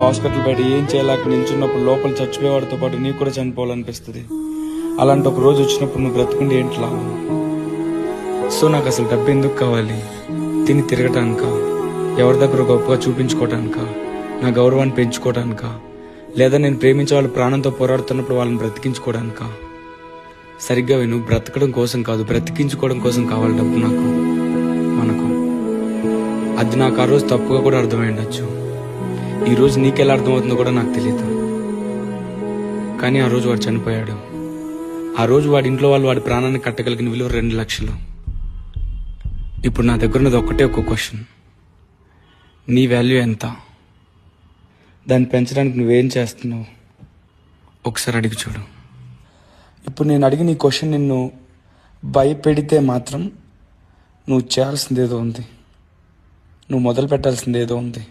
Hospital బయట ఏం చేయలేక నిల్చున్నప్పుడు లోపల చచ్చిపోయేవాడితో పాటు నీకు కూడా చనిపోవాలనిపిస్తుంది. అలాంటి ఒక రోజు వచ్చినప్పుడు నువ్వు బ్రతుకుండి ఏంటి లాభం? సో నాకు అసలు డబ్బు ఎందుకు కావాలి? తిని తిరగటానిక, ఎవరి దగ్గర గొప్పగా చూపించుకోవటానిక, నా గౌరవాన్ని పెంచుకోవటానిక, లేదా నేను ప్రేమించే వాళ్ళు ప్రాణంతో పోరాడుతున్నప్పుడు వాళ్ళని బ్రతికించుకోవడానిక? సరిగ్గా విను, బ్రతకడం కోసం కాదు, బ్రతికించుకోవడం కోసం కావాలి డబ్బు నాకు, మనకు. అది నాకు ఆ రోజు తప్పుగా కూడా అర్థమై ఉండొచ్చు. ఈరోజు నీకెలా అర్థమవుతుందో కూడా నాకు తెలియదు. కానీ ఆ రోజు వాడు చనిపోయాడు. ఆ రోజు వాడి ఇంట్లో వాళ్ళు వాడి ప్రాణాన్ని కట్టగలిగిన విలువ 2 లక్షలు. ఇప్పుడు నా దగ్గర ఉన్నది ఒక్కటే ఒక క్వశ్చన్: నీ వాల్యూ ఎంత? దాన్ని పెంచడానికి నువ్వేం చేస్తున్నావు? ఒకసారి అడిగి చూడు. ఇప్పుడు నేను అడిగిన ఈ క్వశ్చన్ నిన్ను భయపెడితే మాత్రం నువ్వు చేయాల్సిందేదో ఉంది, నువ్వు మొదలు పెట్టాల్సిందేదో ఉంది.